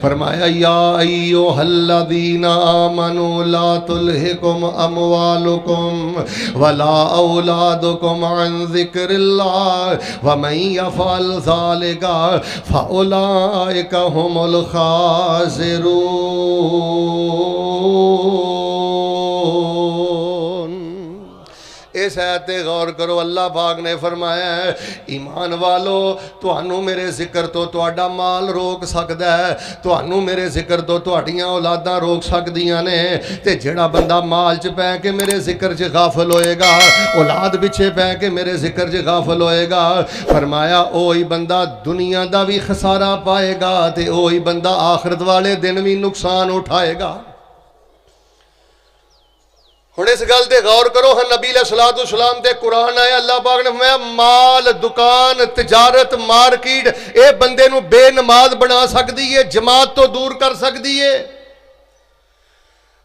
فرمایا یا ایھا آمنو لا تلہکم اموالکم ولا اولادکم عن ذکر اللہ ومن یفعل ذلک فاولئک هم الخاسرون۔ اس آیت تے غور کرو، اللہ پاک نے فرمایا ہے ایمان والو تانوں میرے ذکر تو تہاڈا مال روک سکدا ہے، تانوں میرے ذکر تو تہاڈیاں اولاداں روک سکدیاں نے، تے جڑا بندہ مال چ پے کے میرے ذکر چ غافل ہوئے گا، اولاد پیچھے پے کے میرے ذکر چ غافل ہوئے گا، فرمایا اوہی بندہ دنیا دا بھی خسارہ پائے گا تے اوہی بندہ آخرت والے دن بھی نقصان اٹھائے گا۔ ہن اس گل تے غور کرو، ہاں نبی علیہ الصلوۃ والسلام تے قرآن آیا، اللہ پاک نے فرمایا مال، دکان، تجارت، مارکیٹ اے بندے نو بے نماز بنا سکدی ہے، جماعت تو دور کر سکدی ہے۔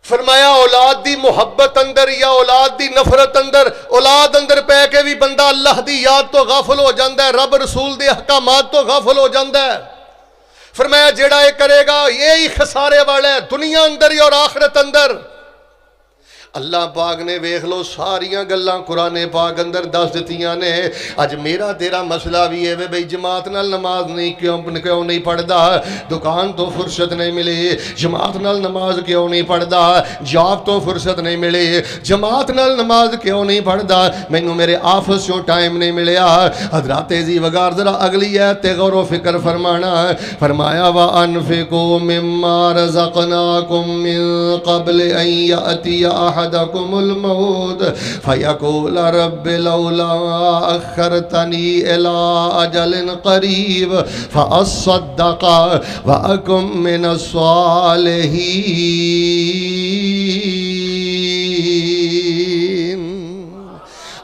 فرمایا اولاد دی محبت اندر یا اولاد دی نفرت اندر، اولاد اندر پہ کے بھی بندہ اللہ دی یاد تو غافل ہو جاندا ہے، رب رسول دے احکامات تو غافل ہو جاندا ہے۔ فرمایا جیڑا یہ کرے گا یہی خسارے والا ہے، دنیا اندر ہی اور آخرت اندر۔ اللہ پاک نے ویکھ لو ساریاں گلاں قرآن پاک اندر دس دتیاں نے۔ اج میرا تیرا مسئلہ بھی ہے بھئی جماعت نال نماز کیوں نہیں پڑھدا، دکان تو فرصت نہیں ملی، جماعت نال نماز کیوں نہیں پڑھدا، جاب تو فرصت نہیں ملی، جماعت نال نماز کیوں نہیں پڑھدا، مینوں میرے آفس چوں ٹائم نہیں ملیا۔ حضرات عزیز وگار ذرا اگلی آیت تے غور و فکر فرمانا، فرمایا وَأَنفِقُوا مِمَّا رَزَقْنَاكُم مِّن قَبْلِ أَن يَأْتِيَ أَحَدَكُمُ الْمَوْتُ فَيَقُولَ رَبِّ لَوْلَا أَخَّرْتَنِي إِلَىٰ أَجَلٍ قَرِيبٍ فَأَصَّدَّقَ وَأَكُن مِّنَ الصَّالِحِينَ۔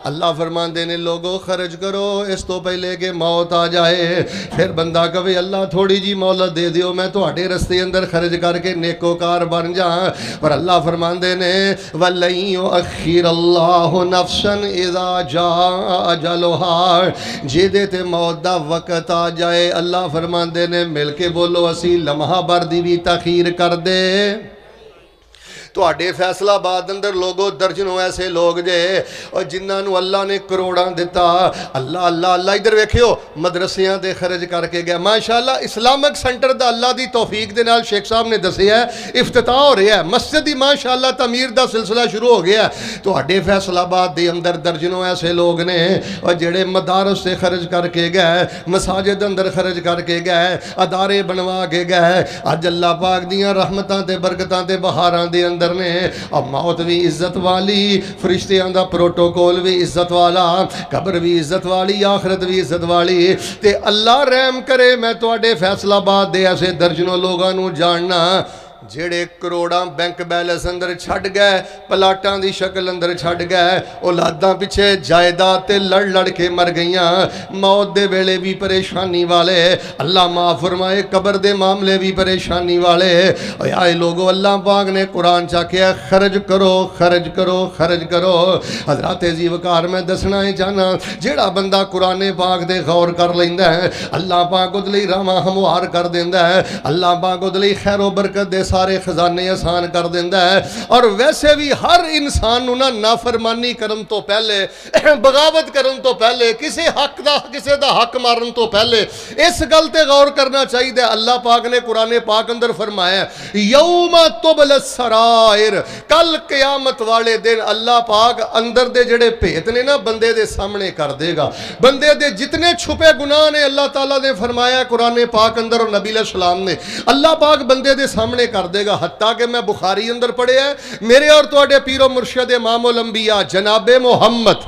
اللہ فرماندے نے لوگوں خرچ کرو اس تو پہلے کہ موت آ جائے۔ پھر بندہ کہے اللہ تھوڑی جی مہلت دے دیو میں تہاڈے رستے اندر خرچ کر کے نیکوکار بن جاں، پر اللہ فرماندے نے وَلَن يُؤَخِّرَ اللَّهُ نَفْسًا إِذَا جَاءَ أَجَلُهَا، جیدے تے موت دا وقت آ جائے اللہ فرماندے نے مل کے بولو اسی لمحہ بھر دی بھی تاخیر کر دے۔ تو آڈے فیصلہ آباد اندر لوگوں درجنوں ایسے لوگ جے اور جنہاں نو اللہ نے کروڑاں دیتا، اللہ اللہ اللہ ادھر ویکھیو مدرسیاں دے خرچ کر کے گیا، ماشاءاللہ اسلامک سنٹر دا اللہ دی توفیق دے نال شیخ صاحب نے دسیا ہے افتتاح ہو رہا ہے، مسجد دی ماشاءاللہ تعمیر دا سلسلہ شروع ہو گیا ہے۔ تو آڈے فیصلہ آباد دے اندر درجنوں ایسے لوگ نے اور جڑے مدارس سے خرچ کر کے گئے، مساجد اندر خرچ کر کے گئے، ادارے بنوا کے گئے، اج اللہ پاک دیاں رحمتاں تے برکتاں تے بہاراں دے اندر نے اب موت بھی عزت والی، فرشتیاں دا پروٹوکول بھی عزت والا، قبر بھی عزت والی، آخرت بھی عزت والی۔ تے اللہ رحم کرے میں تواڈے فیصلہ آباد دے ایسے درجنوں لوگاں نو جاننا جڑے کروڑاں بینک بیلنس اندر چھڑ گئے، پلاٹاں دی شکل اندر چھڑ گئے، اولاداں پیچھے جائیداد تے لڑ لڑ کے مر گئیاں، موت دے ویلے بھی پریشانی والے، اللہ معاف فرمائے قبر دے معاملے بھی پریشانی والے۔ اے لوگو اللہ پاک نے قرآن چاکیا خرج کرو خرج کرو خرج کرو۔ حضرات عزیز وقار میں دسنا ہی چاہنا جیڑا بندہ قرآن پاک دے غور کر لیندا ہے اللہ پاک اودے لئی راواں ہموار کر دیندا ہے، اللہ پاک اودے لئی خیر و برکت دے سارے خزانے آسان کر دیندہ ہے۔ اور ویسے بھی ہر انسان نو نافرمانی کرن تو پہلے، بغاوت کرن تو پہلے، کسی دا حق مارن تو پہلے اس گل تے غور کرنا چاہیے۔ اللہ پاک نے قرآن پاک اندر فرمایا یوم تبل السرائر، کل قیامت والے دن اللہ پاک اندر دے جڑے بھیت نے نا بندے دے سامنے کر دے گا، بندے دے جتنے چھپے گناہ نے اللہ تعالیٰ نے فرمایا قرآن پاک اندر اور نبی علیہ السلام نے اللہ پاک بندے دے سامنے کر دے گا۔ حتیٰ کہ میں بخاری اندر پڑھے ہیں میرے اور تواڈے پیر و مرشد امام الانبیاء جناب محمد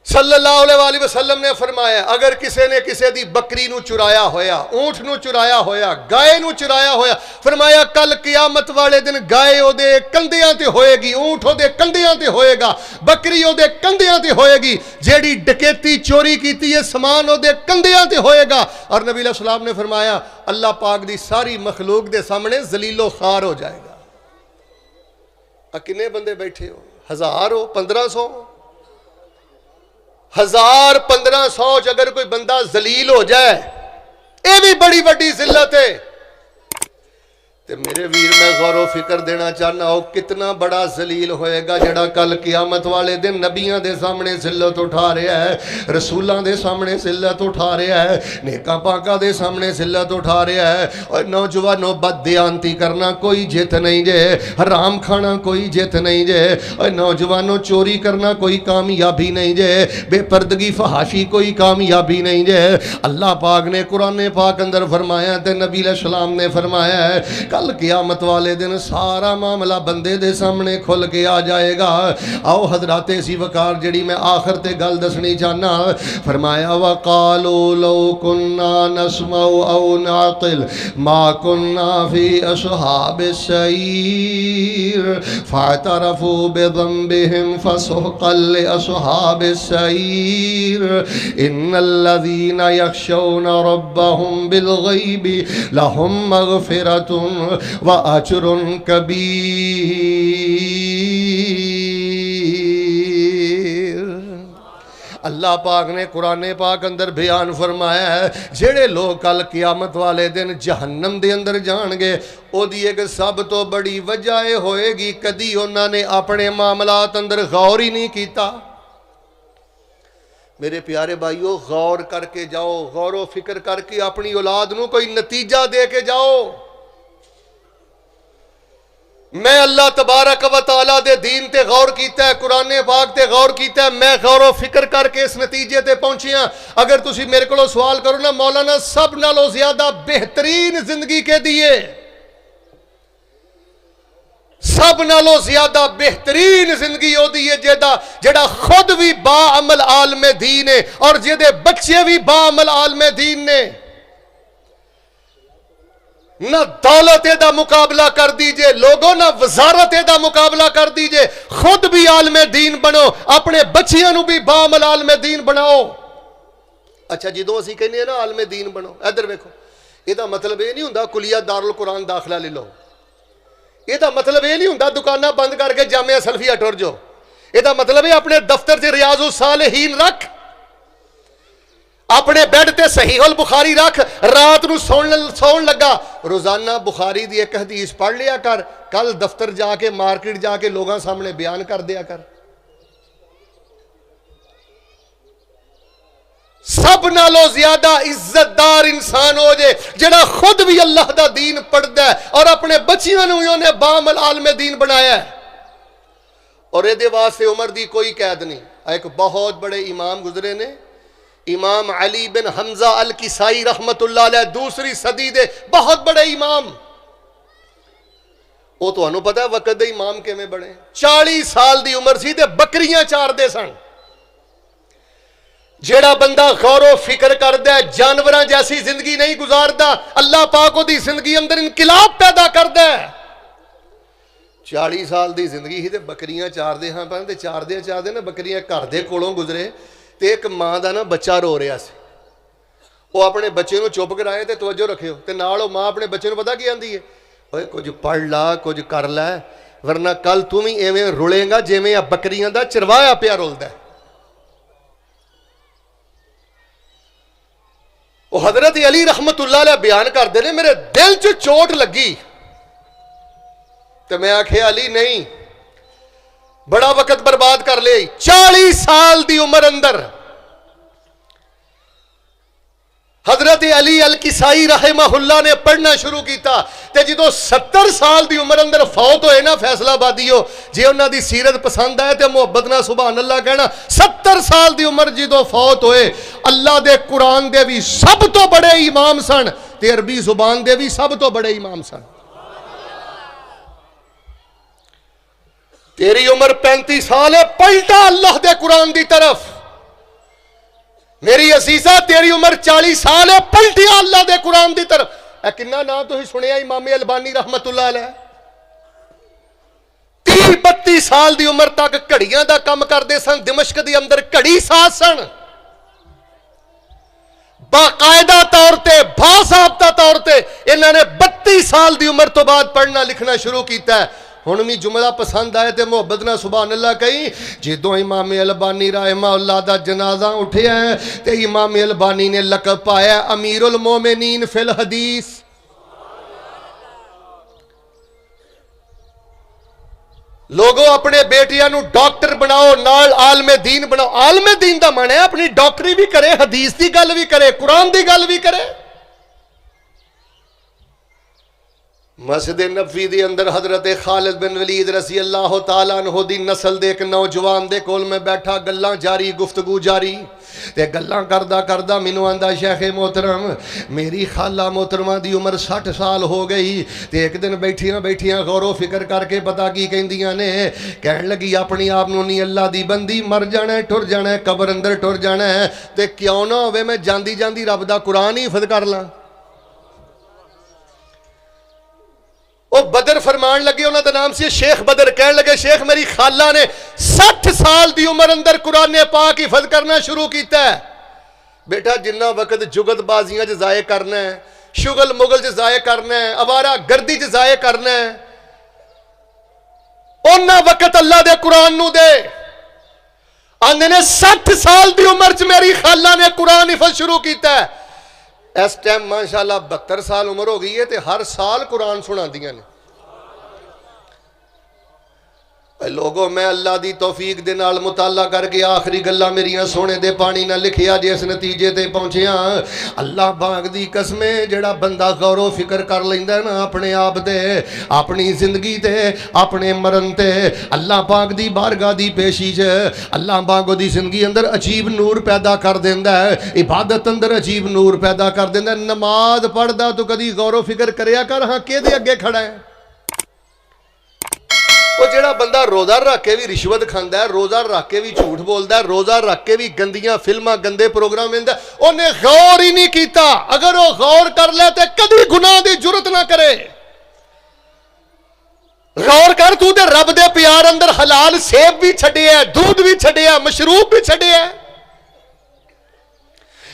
صلی اللہ علیہ وسلم نے فرمایا اگر کسی نے کسی دی بکری نو چرایا ہویا، اونٹ نو چرایا ہویا، گائے نو چرایا ہویا، فرمایا کل قیامت والے دن گائے او دے کندیاں تے ہوئے گی، اونٹ او دے کندیاں تے ہوئے گا، بکری او دے کندیاں تے ہوئے گی، جیڑی ڈکیتی چوری کیتی ہے سامان او دے کندیاں تے ہوئے گا۔ اور نبی علیہ السلام نے فرمایا اللہ پاک دی ساری مخلوق دے سامنے ذلیل و خوار ہو جائے گا۔ کنے بندے بیٹھے ہو؟ 1000 ہو؟ 1500 ہو؟ 1000 1500 اگر کوئی بندہ ذلیل ہو جائے یہ بھی بڑی وڈی ذلت ہے۔ تے میرے ویر میں غور و فکر دینا چاہنا ہو کتنا بڑا ذلیل ہوئے گا جڑا کل قیامت والے دن نبیاں دے سامنے ذلت اٹھا رہا ہے، رسولاں دے سامنے ذلت اٹھا رہا ہے، نیکاں پاکاں دے سامنے ذلت اٹھا رہا ہے۔ اور نوجوانوں بد دیانتی کرنا کوئی جت نہیں جے، حرام کھانا کوئی جت نہیں جے، اور نوجوانوں چوری کرنا کوئی کامیابی نہیں جے، بے پردگی فحاشی کوئی کامیابی نہیں جے۔ اللہ پاک نے قرآن پاک اندر فرمایا تے نبی علیہ السلام نے فرمایا ہے کل قیامت والے دن سارا معاملہ بندے دے سامنے کھل کے آ جائے گا۔ آؤ حضرات اسی وقار جڑی میں آخر تے گل دسنی چاہنا، فرمایا وَقَالُوا لَوْ كُنَّا نَسْمَعُ أَوْ نَعْقِلُ مَا كُنَّا فِي أَصْحَابِ السَّعِيرِ فَاعْتَرَفُوا بِذَنبِهِمْ فَسُحْقًا لِأَصْحَابِ السَّعِيرِ إِنَّ الَّذِينَ يَخْشَوْنَ رَبَّهُمْ بِالْغَيْبِ لَهُمْ مَغْفِرَةٌ وَأَجْرٌ کبیر۔ اللہ پاک نے قرآن پاک اندر بیان فرمایا ہے جڑے لوگ کل قیامت والے دن جہنم دے اندر جان گے او دی ایک سب تو بڑی وجہ ہوئے گی کدی انہوں نے اپنے معاملات اندر غور ہی نہیں کیتا۔ میرے پیارے بھائیو غور کر کے جاؤ، غور و فکر کر کے اپنی اولاد نو کوئی نتیجہ دے کے جاؤ۔ میں اللہ تبارک و تعالیٰ دے دین تے غور کیتا ہے، قرآن پاک تے غور کیتا ہے، میں غور و فکر کر کے اس نتیجے تے پہنچی ہاں۔ اگر تسی میرے کو سوال کرو نا مولانا سب نالوں زیادہ بہترین زندگی کے دیے، سب نالوں زیادہ بہترین زندگی ہو دیئے جیڑا خود بھی با عمل عالم دین ہے اور جیدے بچے بھی با عمل عالم دین نے۔ نہ دولت دا مقابلہ کر دیجئے لوگوں، نہ وزارت دا مقابلہ کر دیجئے، خود بھی عالم دین بنو، اپنے بچیاں نو بھی با عمل عالم دین بناؤ۔ اچھا جدوں اسی کہنے ہیں نا عالم دین بنو، ادھر ویکھو یہ دا مطلب یہ نہیں ہوندا کلیہ دارالقرآن داخلہ لے لو، یہ دا مطلب یہ نہیں ہوندا دکانہ بند کر کے جامعہ سلفیہ ٹر جو، یہ دا مطلب ہے اپنے دفتر سے ریاض الصالحین رکھ، اپنے بیڈ تے صحیح البخاری رکھ، رات نو سون لگا روزانہ بخاری دی ایک حدیث پڑھ لیا کر، کل دفتر جا کے مارکیٹ جا کے لوگاں سامنے بیان کر دیا کر۔ سب نالوں زیادہ عزت دار انسان ہو جے جڑا خود بھی اللہ دا دین پڑھدا ہے اور اپنے بچیاں نو انہوں نے بعمل عالم دین بنایا ہے، اور یہ دے واسطے عمر دی کوئی قید نہیں۔ ایک بہت بڑے امام گزرے نے، امام علی بن حمزہ الکسائی رحمت اللہ علیہ، دوسری صدی دے بہت بڑے امام۔ وہ تو انہوں پتا ہے وقت دے امام کے میں بڑے 40 سال دی عمر سی تے بکریاں چار دے سن۔ جیڑا بندہ غور و فکر کردہ ہے جانوراں جیسی زندگی نہیں گزاردا، اللہ پاک دی زندگی اندر انقلاب پیدا کردہ ہے۔ 40 سال دی زندگی ہی تے بکریاں چار دے ہاں پہنے تے چار دے نا بکریاں گھر دے کولوں گزرے تے ایک ماں دا نا بچہ رو رہا سی، وہ اپنے بچے نو چپ کرائے تے توجہ رکھے ہو تے نال وہ ماں اپنے بچے نو پتہ کی آندی ہے، اوے کچھ پڑھ لا کچھ کر لے ورنہ کل تم ہی ایویں رولیں گا جویں بکریاں دا چروایا پیا رولدا ہے۔ وہ حضرت علی رحمت اللہ علیہ بیان کر دے نے میرے دل چ چوٹ لگی تو میں آکھے علی نہیں بڑا وقت برباد کر لے، 40 سال دی عمر اندر حضرت علی الکسائی رحمہ اللہ نے پڑھنا شروع کیتا تے جدو 70 سال دی عمر اندر فوت ہوئے نا فیصلہ آبادی ہو جی انہاں دی سیرت پسند آئے تے محبت نہ سبحان اللہ کہنا، 70 سال دی عمر جدو فوت ہوئے اللہ دے قرآن دے بھی سب تو بڑے امام سن تے عربی زبان دے بھی سب تو بڑے امام سن۔ تیری عمر 35 سال ہے، پلٹا اللہ دے قرآن دی طرف۔ میری عزیزہ تیری عمر 40 سال ہے، پلٹیا اللہ دے قرآن دی طرف۔ اے کنہ نام تو ہی سنیا امام البانی رحمت اللہ علیہ، 30-32 سال دی عمر تک کڑیاں دا کم کردے سن، دمشق دی اندر کڑی ساز سن، باقاعدہ طور تے باضابطہ طور تے انہوں نے 32 سال دی عمر تو بعد پڑھنا لکھنا شروع کیتا ہے۔ ہن بھی جملہ پسند آئے تے محبت نہ سبحان اللہ کہیں جدوں امام البانی رحمہ اللہ دا جنازہ اٹھیا ہے تے امام البانی نے لقب پایا امیر المومنین فی الحدیث. لوگوں اپنے بیٹیاں نو ڈاکٹر بناؤ نال عالم دین بناؤ. عالم دین دا مانا ہے اپنی ڈاکٹری بھی کرے حدیث دی گل بھی کرے قرآن دی گل بھی کرے. مسجد نبوی دے اندر حضرت خالد بن ولید رضی اللہ تعالیٰ عنہ دی نسل دے ایک نوجوان دے کول میں بیٹھا گلاں جاری گفتگو جاری تے گلاں کردہ کردہ مینوں آندا شیخ محترم میری خالہ محترمہ دی عمر 60 سال ہو گئی تے ایک دن بیٹھیاں غور و فکر کر کے پتا کی کہندیاں نے کہن لگی اپنی آپ نو نہیں اللہ دی بندی مر جانا ہے ٹر جانا ہے قبر اندر ٹر جانا ہے تے کیوں نہ ہوئے میں جاندی جاندی رب دا قرآن ہی حفظ کر لاں. وہ بدر فرمان لگے انہوں دا نام سے شیخ بدر کہنے لگے شیخ میری خالہ نے 60 سال دی عمر اندر قرآن پاک حفظ کرنا شروع کیتا ہے. بیٹا جنہ وقت جگت بازیاں جزائے کرنا ہے شغل مغل جزائے کرنا ہے آوارہ گردی جزائے کرنا ہے انہا وقت اللہ دے قرآن نو دے. آندھے نے 60 سال دی عمر چ میری خالہ نے قرآن حفظ شروع کیتا ہے. اس ٹائم ماشاءاللہ 72 سال عمر ہو گئی ہے تے ہر سال قرآن سنا دیاں نے. لوگوں میں اللہ دی توفیق دے نال مطالعہ کر کے آخری گلاں میریاں سونے دے پانی نہ لکھیا جس نتیجے تے پہنچیاں اللہ پاک دی قسمیں جڑا بندہ غور و فکر کر لیندا نا اپنے آپ تے اپنی زندگی تے اپنے مرن تے اللہ پاک دی بارگاہ دی پیشی چ اللہ پاک دی زندگی اندر عجیب نور پیدا کر دیندا ہے عبادت اندر عجیب نور پیدا کر دیندا ہے. نماز پڑھدا تو کدی غور و فکر کریا کر ہاں کیدے اگے کھڑا ہے. وہ جڑا بندہ روزہ رکھ کے بھی رشوت کھاندا ہے روزہ رکھ کے بھی جھوٹ بولدا ہے روزہ رکھ کے بھی گندیاں فلماں گندے پروگرام لیندا ہے انہیں غور ہی نہیں کیتا. اگر وہ غور کر لے تے کدی گناہ دی جرت نہ کرے. غور کر تو تے رب دے پیار اندر حلال سیب بھی چھڈے ہے دودھ بھی چھڈے ہے مشروب بھی چھڈے ہے.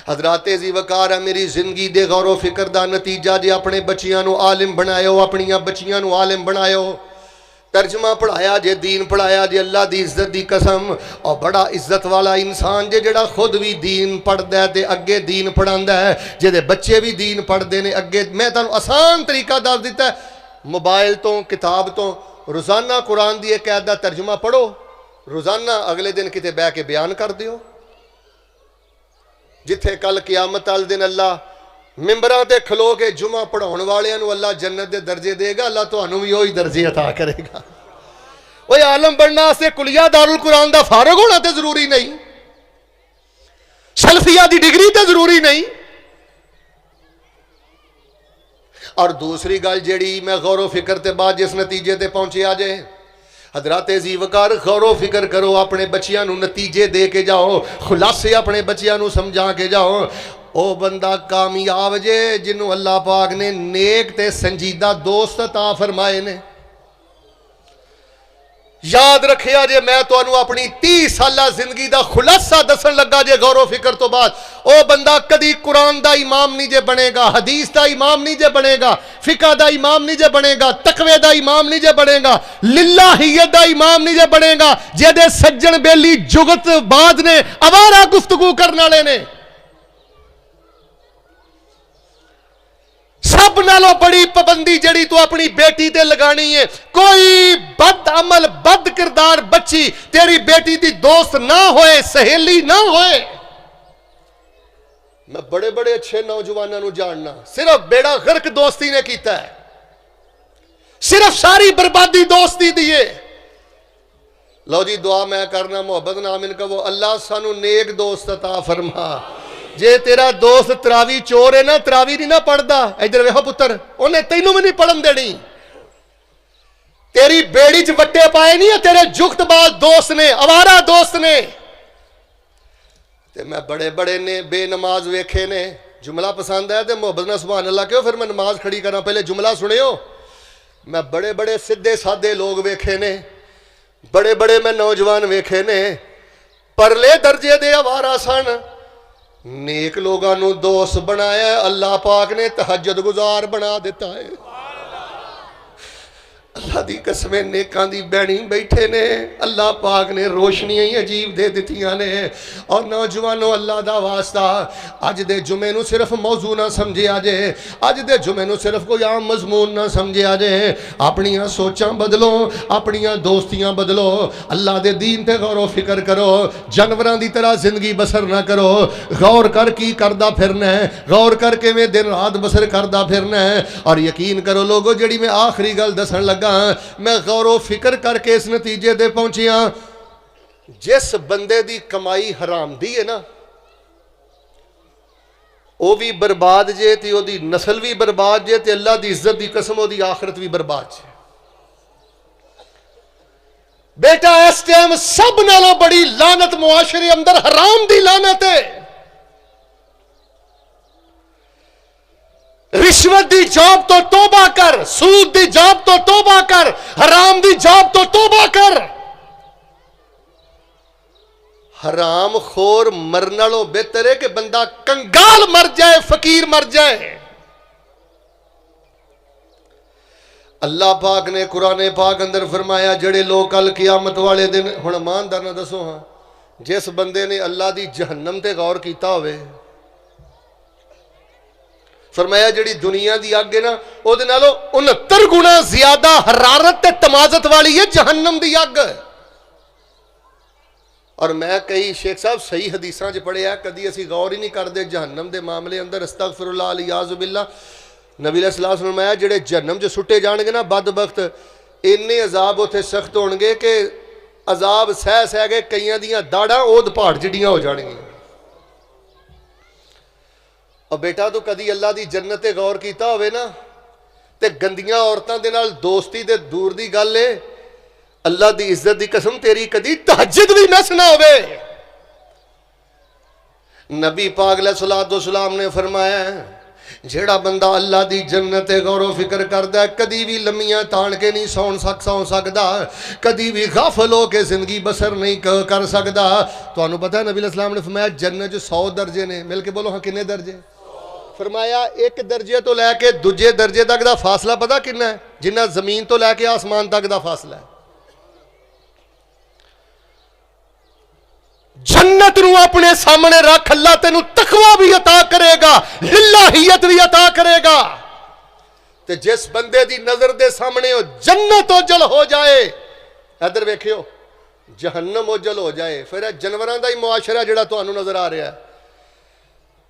حضرات ذی وقار ہے میری زندگی دے غور و فکر دا نتیجہ جے اپنے بچیاں نو عالم بنایو اپنیاں بچیاں نو عالم بنایو ترجمہ پڑھایا جے دین پڑھایا جے اللہ دی عزت دی قسم اور بڑا عزت والا انسان جے جڑا خود بھی دین پڑھ دے تے اگے دین پڑھاندا ہے جے دے بچے بھی دین پڑھ دے نے اگے. میں تانوں آسان طریقہ دس دیتا ہے موبائل تو کتاب تو روزانہ قرآن دی ایک آیت دا ترجمہ پڑھو روزانہ اگلے دن کتے بہ کے بیان کر دیو. جتھے کل قیامت والے دن اللہ ممبراں تے کھلو کے جمعہ پڑھاؤن والے نو اللہ جنت دے درجے دے گا اللہ تانوں بھی وہی درجے عطا کرے گا. وہ عالم بننا سے کلیہ دارالقرآن دا فارغ ہونا تے ضروری نہیں سلفیہ دی ڈگری تے ضروری نہیں. اور دوسری گل جیڑی میں غور و فکر تے بعد جس نتیجے تے پہنچے آ جائے حضرات ذی وقار غور و فکر کرو اپنے بچیاں نو نتیجے دے کے جاؤ خلاصے اپنے بچیاں نو سمجھا کے جاؤ. او بندہ کامیاب جے جنہوں اللہ پاک نے نیک تے سنجیدہ دوست عطا فرمائے نے. یاد رکھیا جے میں تو انہوں اپنی 30 سالہ زندگی دا خلاصہ دسن لگا جے غور و فکر تو بعد او بندہ کدی قرآن دا امام نہیں جے بنے گا حدیث دا امام نہیں جے بنے گا فقہ دا امام نہیں جے بنے گا تقوی دا امام نہیں جے بنے گا للہیت دا امام نہیں جے بنے گا جے دے سجن بیلی جگت بعد نے آوارہ گفتگو کرنا لے نے. سب نالوں بڑی پابندی جڑی تو اپنی بیٹی تے لگانی ہے کوئی بد عمل بد کردار بچی تیری بیٹی دی دوست نہ ہوئے سہیلی نہ ہوئے. میں بڑے بڑے اچھے نوجوانوں نو جاننا صرف بیڑا غرق دوستی نے کیتا ہے صرف ساری بربادی دوستی دیئے. لو جی دعا میں کرنا محبت نامن کا وہ اللہ سانو نیک دوست عطا فرما. جے تیرا دوست تراوی چور ہے نا تراوی نہیں نہ پڑھدا ادھر ویکھو پتر انہیں تینوں بھی نہیں پڑھن دینی. تیری بیڑی چ وٹے پائے نہیں ہے تیرے جگت باز دوست نے آوارہ دوست نے. تے میں بڑے بڑے نے بے نماز ویکھے نے جملہ پسند ہے تے محبت نہ سبحان اللہ کہو پھر میں نماز کھڑی کرنا پہلے جملہ سنیو. میں بڑے بڑے سدھے سادے لوگ ویکھے نے بڑے بڑے میں نوجوان ویکھے نے پرلے درجے دے آوارہ سن نیک لوگاں نو دوست بنایا اللہ پاک نے تہجد گزار بنا دیتا ہے. اللہ دی قسمیں نیکاں دی بہنی بیٹھے نے اللہ پاک نے روشنیاں ہی عجیب دے دتیاں نے اور نوجوانوں اللہ دا واسطہ اج دے جمعے نو صرف موضوع نہ سمجھیا جے اج دے جمعے نو صرف کوئی عام مضمون نہ سمجھیا جے اپنیاں سوچاں بدلو اپنیاں دوستیاں بدلو اللہ دے دین تے غور و فکر کرو جانوراں دی طرح زندگی بسر نہ کرو غور کر کی کردہ پھرنا ہے غور کر کے میں دن رات بسر کردہ پھرنا ہے اور یقین کرو لوگو جڑی میں آخری گل دسن لگا میں غور و فکر کر کے اس نتیجے دے پہنچیا جس بندے دی کمائی حرام دی ہے نا وہ بھی برباد جے تے وہ دی نسل بھی برباد جے تے اللہ دی عزت دی قسم وہ دی آخرت بھی برباد جے بیٹا اس ٹائم سب نالوں بڑی لعنت معاشرے اندر حرام دی لعنت ہے رشوت دی جاب تو توبہ کر سود دی جاب تو توبہ کر حرام دی جاب تو توبہ کر حرام خور مرنالوں بہتر ہے کہ بندہ کنگال مر جائے فقیر مر جائے اللہ پاک نے قرآن پاک اندر فرمایا جڑے لوگ کل قیامت والے دن ہن ایماندار نہ دسو ہاں جس بندے نے اللہ دی جہنم تے غور کیتا ہوئے فرمایا جڑی دنیا دی اگ ہے نا او دے نالوں 69 گنا زیادہ حرارت تے تمازت والی ہے جہنم دی اگ اور میں کئی شیخ صاحب صحیح حدیثاں چ پڑھیا کدی اسی غور ہی نہیں کردے جہنم دے معاملے اندر استغفر اللہ الیاذ باللہ نبی علیہ الصلوۃ والسلام فرمایا جڑے جہنم چ سٹے جان گے نا بدبخت اینے عذاب اوتھے سخت ہون گے کہ عذاب سہ سہ کے کئیاں دیاں داڑاں اود پہاڑ جڑیاں ہو جان گی اور بیٹا تو کدی اللہ دی جنت غور کیتا ہوئے نا تے گندیاں عورتاں دے نال دوستی دے دور دی گل ہے اللہ دی عزت دی قسم تیری کدی تہجد بھی مس نہ ہوئے نبی پاک علیہ الصلوۃ والسلام نے فرمایا جیڑا بندہ اللہ دی جنت غور و فکر کردا ہے کدی بھی لمیاں تان کے نہیں سو سکدا کدی بھی غافل ہو کے زندگی بسر نہیں کر سکدا تانوں پتہ ہے نبی علیہ السلام نے فرمایا جنت 100 درجے نے مل کے بولو ہاں کنے درجے فرمایا ایک درجے تو لے کے دوجے درجے تک دا فاصلہ پتہ کنا ہے جنہ زمین تو لے کے آسمان تک دا فاصلہ ہے جنت نو اپنے سامنے رکھ اللہ تینو تقوی بھی عطا کرے گا للہیت بھی عطا کرے گا تے جس بندے دی نظر دے سامنے جنت اجل ہو جائے ادھر ویکھیو جہنم اجل ہو جائے پھر جانوراں دا ہی معاشرہ جڑا تانوں نظر آ رہا ہے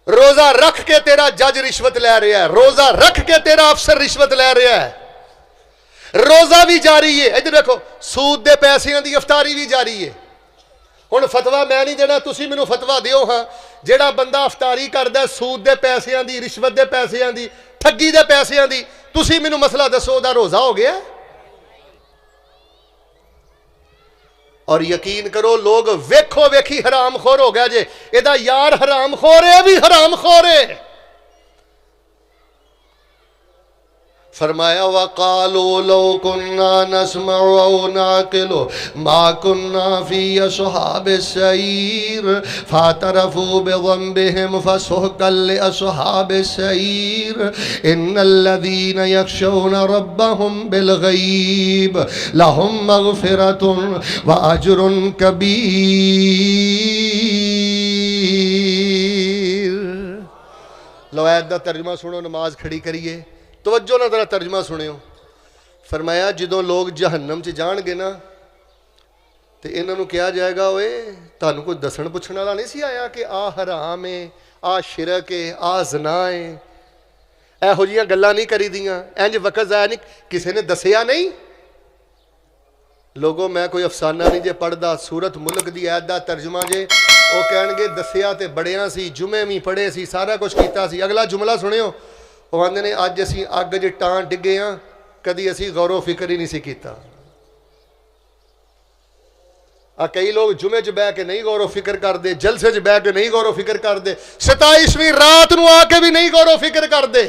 روزہ رکھ کے تیرا جج رشوت لے رہا ہے روزہ رکھ کے تیرا افسر رشوت لے رہا ہے روزہ بھی جاری ہے ادھر دیکھو سود دے پیسیاں دی افطاری بھی جاری ہے ہن فتویٰ میں نہیں دینا تسی مینوں فتویٰ دیو ہاں جیڑا بندہ افطاری کردا سود دے پیسیاں دی رشوت دے پیسیاں دی ٹھگی دے پیسیاں دی تسی مینوں مسئلہ دسو دا روزہ ہو گیا اور یقین کرو لوگ ویکھو ویکھی حرام خور ہو گیا جے ایدہ یار حرام خور ہے بھی حرام خور ہے فرمایا وَقَالُوا لَوْ كُنَّا نَسْمَعُ أَوْ نَعْقِلُ مَا كُنَّا فِي أَصْحَابِ السَّعِيرِ فَاعْتَرَفُوا بِذَنبِهِمْ فَسُحْقًا لِأَصْحَابِ السَّعِيرِ إِنَّ الَّذِينَ يَخْشَوْنَ رَبَّهُمْ بِالْغَيْبِ لَهُمْ مَغْفِرَةٌ وَأَجْرٌ كَبِيرٌ لو آیت دا ترجمہ سنو نماز کھڑی کریے توجہ نہ ذرا ترجمہ سنیو فرمایا جدوں لوگ جہنم چ جان گے نا تے انہاں نوں کیا جائے گا اوئے تانوں کوئی دسن پوچھن والا نہیں سی آیا کہ آ حرام ہے آ شرک ہے آ زنا ہے ایہو جیاں گلاں نہیں کری دیاں انج وقت ضائع نہیں کسے نے دسیا نہیں لوگوں میں کوئی افسانہ نہیں جے پڑھدا سورت ملک دی آیت دا ترجمہ جے او کہن گے دسیا تے بڑیاں سی جمعے بھی پڑھے سی سارا کچھ کیتا سی اگلا جملہ سنیو وہ آندے نے اج اسی اگ جے ٹان ڈگے ہاں کدی اسی غور و فکر ہی نہیں سی کیتا کئی لوگ جمعے چ بہ کے نہیں غور و فکر کردے جلسے چ بہ کے نہیں غور و فکر کردے 27ویں رات نو آ کے بھی نہیں غور و فکر کردے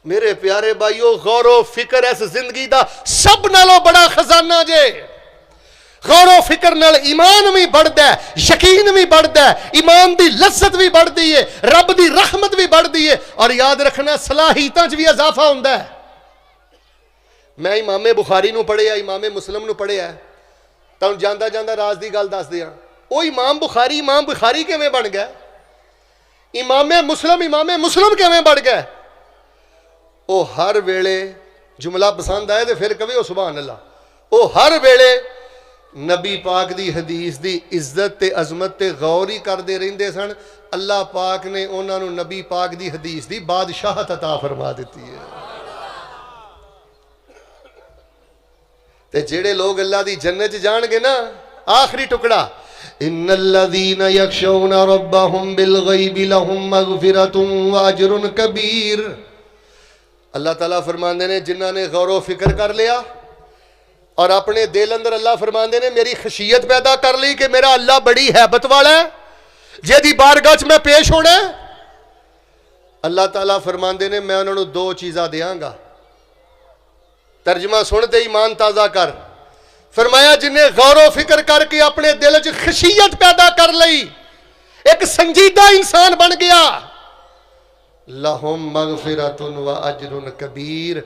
میرے پیارے بھائیو غور و فکر اس زندگی دا سب نالوں بڑا خزانہ جے غور و فکر نال ایمان بھی بڑھدا ہے یقین بھی بڑھدا ہے ایمان دی لذت بھی بڑھدی ہے رب دی رحمت بھی بڑھدی ہے اور یاد رکھنا صلاحیتاں چ بھی اضافہ ہوندا ہے میں امام بخاری نو پڑھیا امام مسلم نو پڑھیا تو جاندہ جاندہ راز دی گل دس دیا وہ امام بخاری کیویں بن گیا امام مسلم کیویں بن گیا وہ ہر ویلے جملہ پسند آئے تو پھر کبھی وہ سبحان اللہ وہ ہر ویلے نبی پاک دی حدیث دی عزت تے عظمت تے غور ہی کردے رہندے سن اللہ پاک نے انہاں نو نبی پاک دی حدیث دی بادشاہت عطا فرما دیتی ہے تے جڑے لوگ اللہ دی جنت جان گے نا آخری ٹکڑا ان الذين يخشون ربهم بالغیب لهم مغفرة واجر کبیر اللہ تعالیٰ فرماندے نے جنہاں نے غور و فکر کر لیا اور اپنے دل اندر اللہ فرماندے نے میری خشیت پیدا کر لی کہ میرا اللہ بڑی ہیبت والا ہے جیدی بارگاہ میں پیش ہونا ہے اللہ تعالیٰ فرماندے نے میں انہوں نے دو چیزاں دیاں گا ترجمہ سنتے ایمان تازہ کر فرمایا جنہیں غور و فکر کر کے اپنے دل وچ خشیت پیدا کر لئی ایک سنجیدہ انسان بن گیا لہم مغفرت و اجر کبیر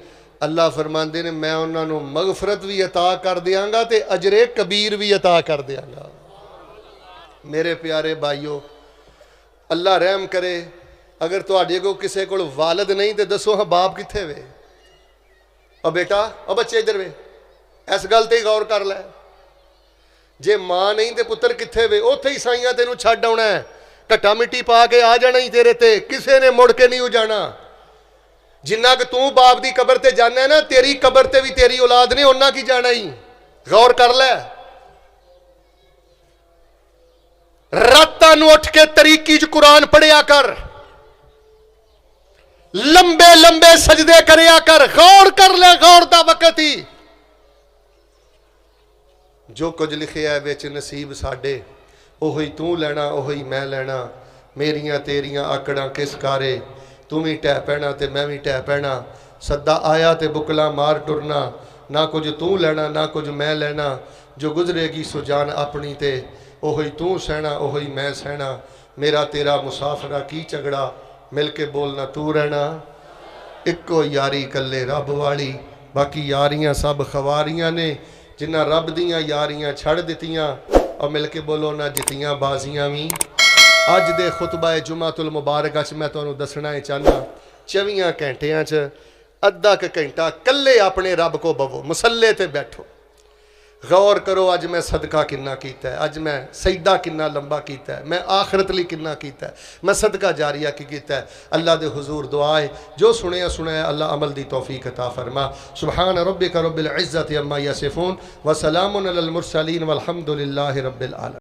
اللہ فرماندے نے میں انہاں نو مغفرت بھی عطا کر دیاں گا تے اجر کبیر بھی عطا کر دیاں گا میرے پیارے بھائیو اللہ رحم کرے اگر تواڈے کو کسے کول والد نہیں تے دسو ہاں باپ کتھے وے اور بیٹا اور بچے ادھر وے اس گل تے غور کر لے جے ماں نہیں تے پتر کتھے وے اوتھے ہی سائیاں تینوں چھڈ آونا ہے کٹا مٹی پا کے آ جانا ہی تیرے تے کسے نے مڑ کے نہیں جانا جنہ کہ تو باپ دی قبر تے جانا ہے نا تیری قبر تے بھی تیری اولاد نے انہاں کی جانا ہی غور کر لے راتاں نو اٹھ کے طریقی چ قرآن پڑھیا کر لمبے لمبے سجدے کریا کر غور کر لے غور دا وقت ہی جو کچھ لکھیا ہے وچ نصیب ساڈے اوہی تو لینا اوہی میں لینا میریاں تیریاں آکڑاں کس کارے تم ہی ٹہ پینا تے میں بھی ٹہ پینا سدا آیا تے بکلا مار ٹرنا نہ کچھ تو لینا نہ کچھ میں لینا جو گزرے گی سو جان اپنی تے اوہی تو سہنا اوہی میں سہنا میرا تیرا مسافرہ کی چگڑا مل کے بولنا تو رہنا اکو یاری کلے رب والی باقی یاریاں سب خواریاں نے جنہ رب دیاں یاریاں چھڑ دیتیاں اور مل کے بولو نہ جتیاں بازیاں بھی اج دے خطبہ جمعۃ المبارکہ میں تانوں دسنا چاہنا 24 گھنٹیاں ادھا کہ گھنٹہ کلے اپنے رب کو بوو مسلے تے بیٹھو غور کرو اج میں صدقہ کنا کیتا ہے اج میں سجدہ کنا لمبا کیتا ہے میں آخرت لی کنا کیتا ہے میں صدقہ جاریہ کی کیتا ہے اللہ دے حضور دعائے جو سنیا اللہ عمل دی توفیق عطا فرما سبحان ربک رب العزت عما یصفون وسلام علی المرسلین والحمد للہ رب العالمین